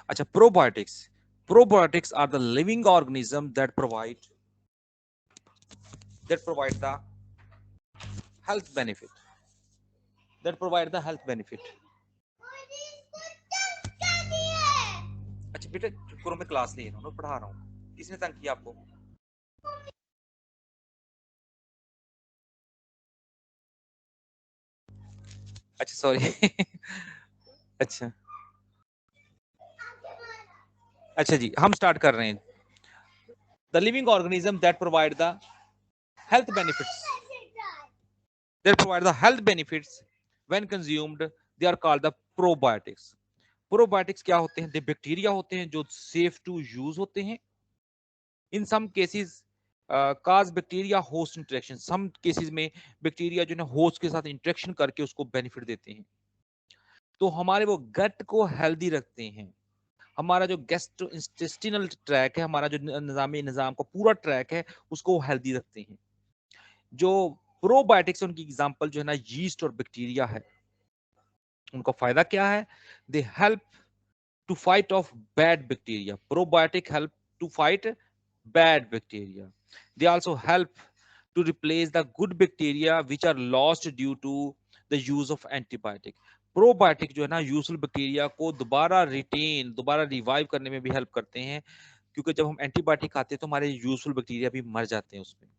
अच्छा, probiotics, probiotics are the living organism that provide the health benefit, that provide the health benefit. अच्छा बेटा चुप करो, मैं क्लास ले रहा हूँ, पढ़ा रहा हूँ। किसने तंग किया आपको? अच्छा सॉरी अच्छा अच्छा जी, हम स्टार्ट कर रहे हैं। The living organism that provide the health benefits, that provide the health benefits when consumed, they are called the probiotics. Probiotics क्या होते हैं? दे बैक्टीरिया होते हैं जो सेफ टू यूज होते हैं। In some cases cause bacteria host interaction, some cases में bacteria जो है होस्ट के साथ इंटरेक्शन करके उसको बेनिफिट देते हैं, तो हमारे वो गट को हेल्दी रखते हैं। हमारा जो गैस्ट्रो इंटेस्टिनल ट्रैक है, हमारा जो निजाम का पूरा ट्रैक है, उसको हेल्दी रखते हैं। जो प्रोबायोटिक्स उनकी एग्जांपल जो है ना यीस्ट और बैक्टीरिया है। उनका फायदा क्या है? They help to fight off bad bacteria, probiotic help to fight bad bacteria. They also help to replace the good bacteria which are lost due to the use of antibiotic. Probiotic जो है ना useful bacteria को दोबारा revive करने में भी help करते हैं, क्योंकि जब हम एंटीबायोटिक खाते हैं तो हमारे यूजफुल बैक्टीरिया भी मर जाते हैं उसमें,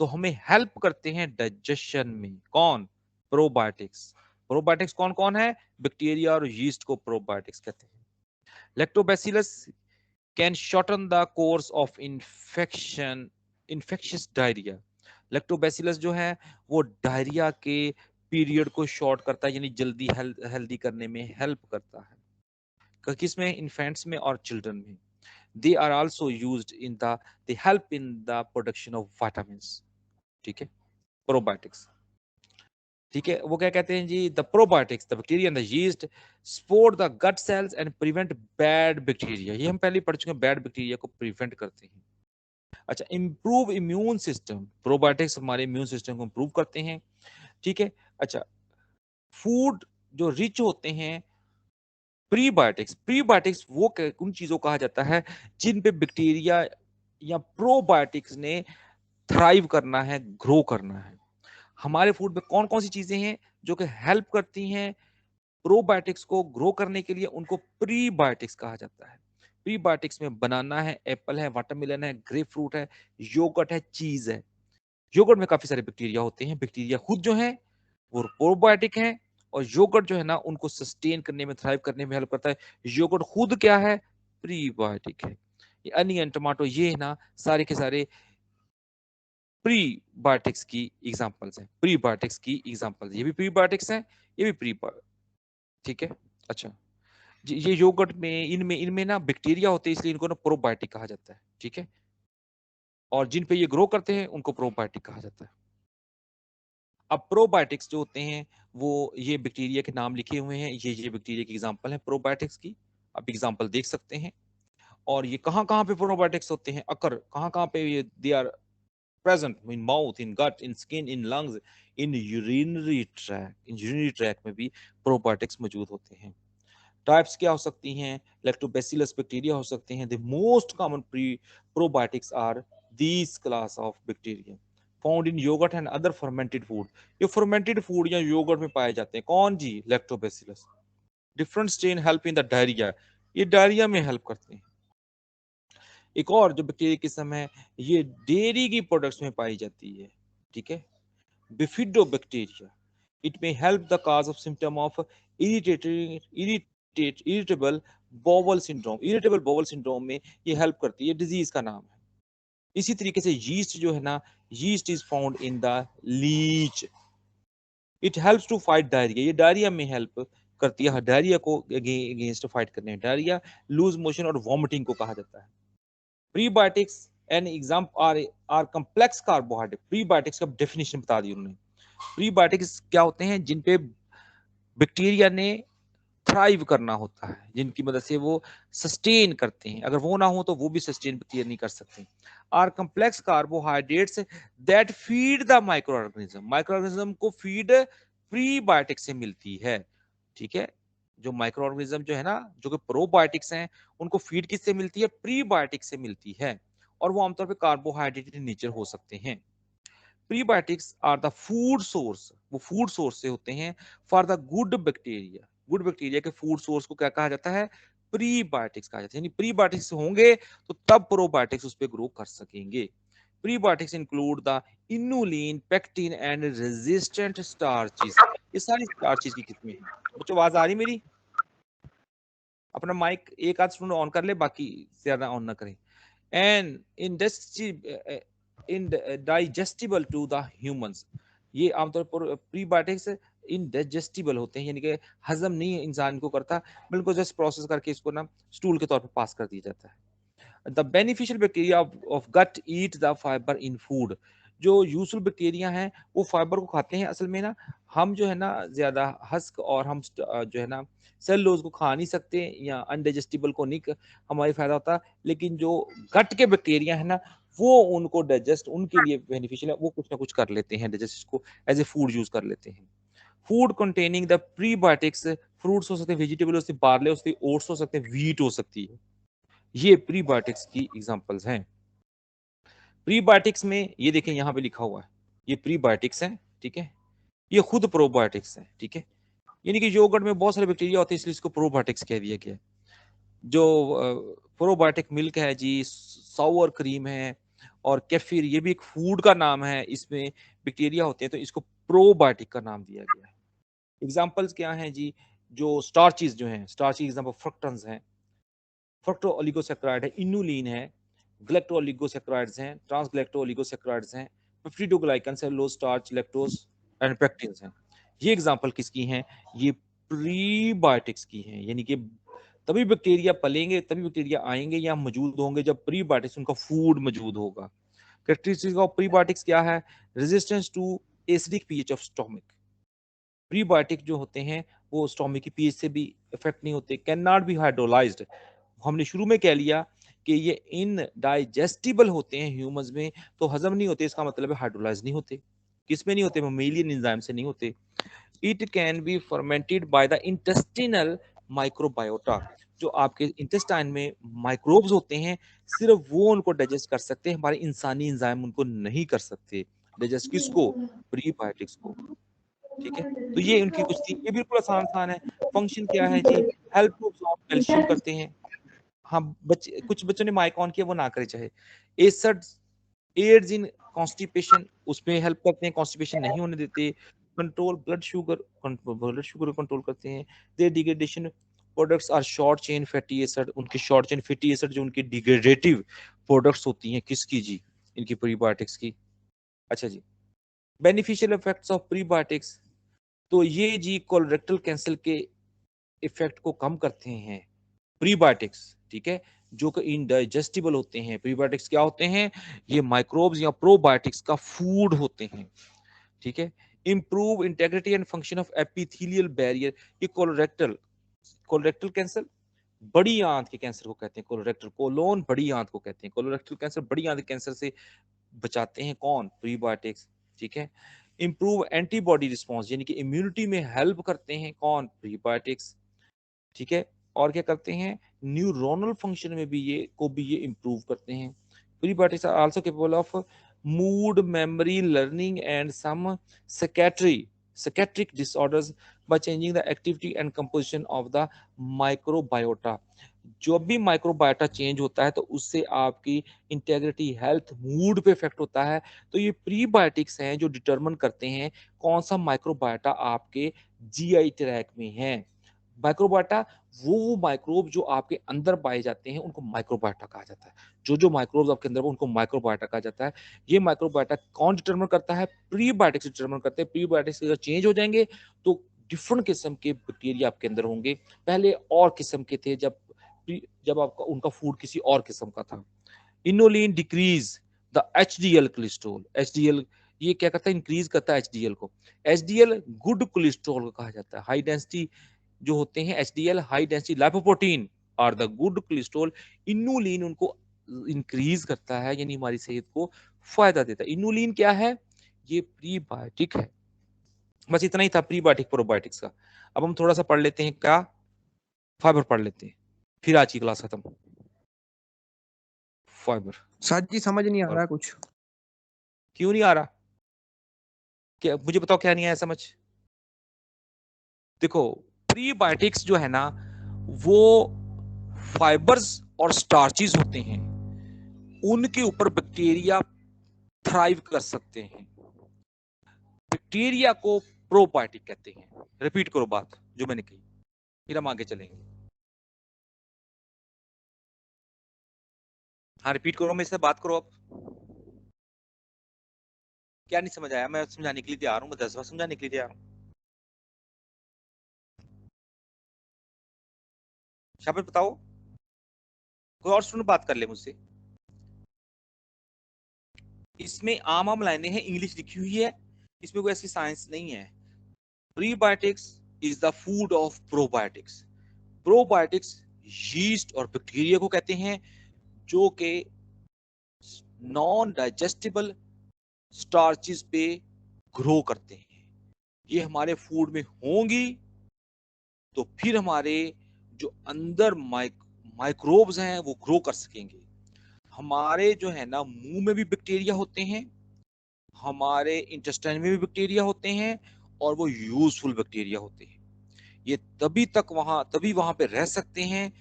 तो हमें हेल्प करते हैं डाइजेशन में। कौन? प्रोबायोटिक्स। प्रोबायोटिक्स कौन कौन है? बैक्टीरिया और यीस्ट को प्रोबायोटिक्स कहते हैं। Lactobacillus can shorten the course of infectious diarrhea. Lactobacillus जो है वो डायरिया के पीरियड को शॉर्ट करता है, यानी जल्दी हेल्दी करने में हेल्प करता है। किसमें? इन्फेंट्स में और चिल्ड्रन में। They are also used in the they help in the production of vitamins. ठीक है, प्रोबायोटिक्स। ठीक है, वो क्या कहते हैं जी? The probiotics, the bacteria and the yeast support the gut cells and prevent bad bacteria. ये हम पहले पढ़ चुके हैं, बैड बैक्टीरिया को प्रिवेंट करते हैं। अच्छा, इंप्रूव इम्यून सिस्टम, प्रोबायोटिक्स हमारे इम्यून सिस्टम को इंप्रूव करते हैं। ठीक है। अच्छा, फूड जो रिच होते हैं प्रीबायोटिक्स, प्रीबायोटिक्स वो उन चीजों कहा जाता है जिन पे बैक्टीरिया या प्रोबायोटिक्स ने थ्राइव करना है, ग्रो करना है। हमारे फूड में कौन कौन सी चीजें हैं जो कि हेल्प करती हैं प्रोबायोटिक्स को ग्रो करने के लिए? उनको प्रीबायोटिक्स कहा जाता है। प्रीबायोटिक्स में बनाना है, एप्पल है, वाटरमेलन है, ग्रेप फ्रूट है, योगर्ट है, चीज है। योगर्ट में काफी सारे बैक्टीरिया होते हैं, बैक्टीरिया खुद जो है वो प्रोबायोटिक है, और योगर्ट जो है ना उनको सस्टेन करने में, थ्राइव करने में हेल्प करता है। योगर्ट खुद क्या है? प्रीबायोटिक है। ये अनियन, टमाटो, ये है ना सारे के सारे प्रीबायोटिक्स की एग्जांपल्स हैं। प्रीबायोटिक्स की एग्जांपल्स, ये भी प्रीबायोटिक्स हैं, ये भी प्री। ठीक है। अच्छा जी, ये योगर्ट में इनमें इनमें ना बैक्टीरिया होते हैं, इसलिए इनको ना प्रोबायोटिक कहा जाता है। ठीक है, और जिन पे ये ग्रो करते हैं उनको प्रोबायोटिक कहा जाता है। अब प्रोबायोटिक्स जो होते हैं वो ये बैक्टीरिया के नाम लिखे हुए हैं, ये बैक्टीरिया की एग्जांपल है प्रोबायोटिक्स की। आप एग्जांपल देख सकते हैं। और ये कहाँ कहाँ पे प्रोबायोटिक्स होते हैं, अकर कहाँ कहाँ पे ये they are present? In mouth, in gut, in skin, in lungs, in urinary tract. In urinary tract में भी प्रोबायोटिक्स मौजूद होते हैं। टाइप्स क्या हो सकती हैं? लैक्टोबैसिलस बैक्टीरिया हो सकते हैं। The most common probiotics are these class of bacteria found in yoghurt and other fermented food. ये फर्मेंटेड फूड या योगर्ट में पाए जाते हैं। कौन जी? Lactobacillus. Different strain help in the diarrhoea, ये डायरिया में हेल्प करते हैं। एक और जो बैक्टीरिया किस्म है, ये डेयरी की प्रोडक्ट्स में पाई जाती है। ठीक है, bifidobacteria. It may help the cause of symptom of irritable bowel syndrome। irritable bowel syndrome में ये हेल्प करती है, डिजीज का नाम है। इसी तरीके से यीस्ट जो है ना, yeast is found in the leech. It helps to fight diarrhoea, ये डायरिया में हेल्प करती है, डायरिया को अगेंस्ट फाइट करने में। डायरिया, लूज मोशन और वॉमिटिंग को कहा जाता है। Prebiotics an example are complex carbohydrate. Prebiotics का डेफिनेशन बता दी उन्होंने। प्रीबायोटिक्स क्या होते हैं? जिन पे बैक्टीरिया ने थ्राइव करना होता है, जिनकी मदद से वो सस्टेन करते हैं। अगर वो ना हो तो वो भी सस्टेन बैक्टीरिया नहीं कर सकते। Are complex carbohydrates that feed the micro organism. Micro organism को फीड प्रीबायोटिक से मिलती है। ठीक है, जो माइक्रो ऑर्गेनिज्म जो है ना, जो कि प्रोबायोटिक्स हैं, उनको फीड किससे मिलती है? प्रीबायोटिक्स से मिलती है, और वो आमतौर पे कार्बोहाइड्रेट नेचर हो सकते हैं। Prebiotics are the food source, वो फूड सोर्स से होते हैं for the good bacteria. Good bacteria के फूड सोर्स को क्या कहा जाता है? प्रीबायोटिक्स कहा जाता है। यानी प्रीबायोटिक्स होंगे तो तब प्रोबायोटिक्स उस पर ग्रो कर सकेंगे। Prebiotics include the inulin, pectin and resistant starches. ये सारी स्टार्चेस की किस्में हैं। बच्चों आवाज आ रही मेरी? अपना माइक एक आध स्टूडेंट ऑन कर ले, बाकी ज्यादा ऑन ना करें। And indigestible to the humans. ये आमतौर पर प्रीबायोटिक्स इनडाइजेस्टिबल होते हैं, यानी कि हजम नहीं इंसान को करता, बिल्कुल जस्ट प्रोसेस करके इसको ना स्टूल के तौर पर पास कर दिया जाता है। The beneficial bacteria of gut eat the fibre in food. जो यूजफुल बैक्टीरिया हैं वो फाइबर को खाते हैं। असल में ना हम जो है ना ज्यादा हस्क और हम जो है ना सेलुलोज को खा नहीं सकते, या अनडाइजेस्टिबल को नहीं हमारे फायदा होता, लेकिन जो गट के बैक्टीरिया है ना वो उनको डाइजेस्ट, उनके लिए बेनिफिशियल है, वो कुछ ना कुछ कर लेते हैं डाइजेस्ट, को एज ए फूड यूज कर लेते हैं। Food containing the prebiotics, fruits हो सकते हैं, वेजिटेबल हो सकते हैं, बार्ले हो सकती है, ओट्स हो सकते हैं, व्हीट हो सकती है। ये प्रीबायोटिक्स की एग्जांपल्स हैं। प्रीबायोटिक्स में ये देखें यहाँ पे लिखा हुआ है, ये प्रीबायोटिक्स है, ठीक है। ये खुद प्रोबायोटिक्स है, ठीक है। यानी कि योगर्ट में बहुत सारे बैक्टीरिया होते हैं, इसलिए इसको प्रोबायोटिक्स कह दिया गया है। जो प्रोबायोटिक मिल्क है जी, सावर क्रीम है, और केफिर, ये भी एक फूड का नाम है, इसमें बैक्टीरिया होते हैं, तो इसको प्रोबायोटिक का नाम दिया गया है। एग्जांपल्स क्या हैं जी? जो स्टार्चेस जो हैं, स्टार्च एग्जांपल फ्रक्टन्स हैं, फ्रक्टो ओलिगोसैकेराइड है, इनुलिन है, ग्लैक्टो ओलिगोसैकेराइड्स हैं, ट्रांसग्लैक्टो ओलिगोसैकेराइड्स हैं, peptidoglycan, cellulose, starch, lactose and pectins हैं। ये एग्जांपल किसकी हैं? ये प्रीबायोटिक्स की हैं। यानी कि तभी बैक्टीरिया पलेंगे, तभी बैक्टीरिया आएंगे या मौजूद होंगे जब प्रीबायोटिक्स, उनका फूड मौजूद होगा। कैरेक्टरिस्टिक्स ऑफ प्रीबायोटिक्स क्या है? Resistance to acidic pH of stomach. Prebiotic जो होते हैं वो स्टोमक की पीएच से भी इफेक्ट नहीं होते, कैन नॉट बी हाइड्रोलाइज्ड। हमने शुरू में कह लिया कि ये इन डाइजेस्टिबल होते हैं ह्यूमंस में, तो हजम नहीं होते, इसका मतलब है हाइड्रोलाइज नहीं होते। किस में नहीं होते? ममेलियन एंजाइम से नहीं होते। It can be fermented by the intestinal microbiota. जो आपके इंटेस्टाइन में माइक्रोब्स होते हैं, सिर्फ वो उनको डाइजेस्ट कर सकते हैं, हमारे इंसानी एंजाइम उनको नहीं कर सकते डाइजेस्ट। किसको? प्रीबायोटिक्स को, ठीक है। तो ये उनकी कुछ थी, ये बिल्कुल आसान आसान है। फंक्शन क्या है जी? हेल्प टू अब्सॉर्ब कैल्शियम करते हैं। हाँ, बच्चे, कुछ बच्चों ने माइक ऑन किया, वो ना करे चाहे। एसिड एड्स इन कॉन्स्टिपेशन, उसमें हेल्प करते हैं, कॉन्स्टिपेशन नहीं होने देते। Control blood sugar, blood sugar को कंट्रोल करते हैं। The degradation products are short chain fatty acid, उनके शॉर्ट चेन फैटी एसिड जो उनकी डिग्रेडेटिव प्रोडक्ट्स होती हैं, किसकी जी? इनकी प्रीबायोटिक्स की। अच्छा जी, बेनिफिशियल इफेक्ट्स ऑफ प्रीबायोटिक्स, तो ये जी कोलोरेक्टल कैंसर के इफेक्ट को कम करते हैं प्रीबायोटिक्स, ठीक है, जो कि इनडाइजेस्टिबल होते हैं। प्रीबायोटिक्स क्या होते हैं? ये माइक्रोब्स या प्रोबायोटिक्स का फूड होते हैं, ठीक है। Improve integrity and function of epithelial barrier. ये कोलोरेक्टल, कोलोरेक्टल कैंसर, बड़ी आंत के कैंसर को कहते हैं कोलोरेक्टल, कोलोन बड़ी आंत को कहते हैं, कोलोरेक्टल कैंसर बड़ी आंत के कैंसर से बचाते हैं कौन? प्रीबायोटिक्स, ठीक है। इंप्रूव एंटीबॉडी रिस्पॉन्स, यानी कि इम्यूनिटी में हेल्प करते हैं कौन? प्रीबायोटिक्स, ठीक है। और क्या करते हैं? न्यूरोनल फंक्शन में भी ये इंप्रूव करते हैं। Prebiotics are also capable of mood, memory, learning and some psychiatric disorders by changing the activity and composition of the microbiota। जो भी माइक्रोबायोटा चेंज होता है तो उससे आपकी इंटेग्रिटी, हेल्थ, मूड पे इफेक्ट होता है। तो ये प्रीबायोटिक्स हैं जो डिटरमिन करते हैं कौन सा माइक्रोबायोटा आपके जीआई ट्रैक में है। माइक्रोबायोटा वो माइक्रोब जो आपके अंदर पाए जाते हैं उनको माइक्रोबायोटा कहा जाता है। जो माइक्रोब्स आपके अंदर उनको माइक्रोबायोटा कहा जाता है। ये माइक्रोबायोटा कौन डिटरमिन करता है? प्रीबायोटिक्स डिटरमिन करते हैं। प्रीबायोटिक्स अगर चेंज हो जाएंगे तो डिफरेंट किस्म के बैक्टीरिया आपके अंदर होंगे। पहले और किस्म के थे जब आपका उनका फूड किसी और किस्म का था। Inulin decrease the HDL cholesterol. HDL ये क्या करता है? इंक्रीज करता है एचडीएल को। एचडीएल गुड कोलेस्ट्रॉल को कहा जाता है। हाई डेंसिटी जो होते हैं एचडीएल, हाई डेंसिटी लिपोप्रोटीन और द गुड कोलेस्ट्रॉल, इनुलिन उनको इंक्रीज करता है, यानी हमारी सेहत को फायदा देता है। इनुलिन क्या है? ये प्रीबायोटिक है। बस इतना ही था प्रीबायोटिक प्रोबायोटिक्स का। अब हम थोड़ा सा पढ़ लेते हैं क्या फाइबर पढ़ लेते हैं, फिर आज की क्लास खत्म। फाइबर। सर जी समझ नहीं आ रहा कुछ। क्यों नहीं आ रहा? क्या मुझे बताओ, क्या नहीं आया समझ? देखो, प्रीबायोटिक्स जो है ना, वो फाइबर्स और स्टार्चेस होते हैं, उनके ऊपर बैक्टीरिया थ्राइव कर सकते हैं। बैक्टीरिया को प्रोबायोटिक कहते हैं। रिपीट करो बात जो मैंने कही, फिर हम आगे चलेंगे। हाँ, रिपीट करो, मेरे से बात करो अब। क्या नहीं समझ आया? मैं समझाने के लिए तैयार हूँ, मैं 10 बार समझाने के लिए तैयार हूँ। शाबाश, बताओ, कोई और स्टूडेंट बात कर ले मुझसे। इसमें आम आम लाइनें हैं, इंग्लिश लिखी हुई है, इसमें कोई ऐसी साइंस नहीं है। Prebiotics is the food of probiotics. Probiotics yeast और बैक्टीरिया को कहते हैं, जो कि नॉन डाइजेस्टिबल स्टार्चेस पे ग्रो करते हैं। ये हमारे फूड में होंगी तो फिर हमारे जो अंदर माइक्रोब्स हैं वो ग्रो कर सकेंगे। हमारे जो है ना, मुंह में भी बैक्टीरिया होते हैं, हमारे इंटेस्टाइन में भी बैक्टीरिया होते हैं, और वो यूजफुल बैक्टीरिया होते हैं। ये तभी वहां पे रह सकते हैं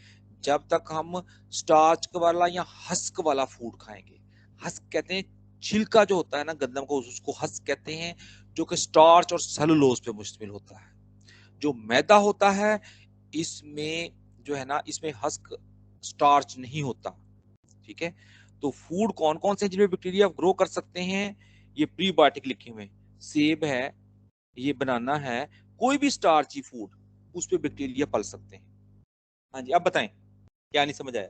जब तक हम स्टार्च वाला या हस्क वाला फूड खाएंगे। हस्क कहते हैं छिलका जो होता है ना गंदम को, उसको हस्क कहते हैं, जो कि स्टार्च और सेलुलोज पे मुश्तमिल होता है। जो मैदा होता है, इसमें जो है ना, इसमें हस्क स्टार्च नहीं होता। ठीक है, तो फूड कौन कौन से जिनमें बैक्टीरिया ग्रो कर सकते हैं, ये प्रीबायोटिक लिखे हुए हैं। सेब है, ये बनाना है, कोई भी स्टार्ची फूड, उस पे बैक्टीरिया पल सकते हैं। हाँ जी, अब बताएं, क्या नहीं समझ आया?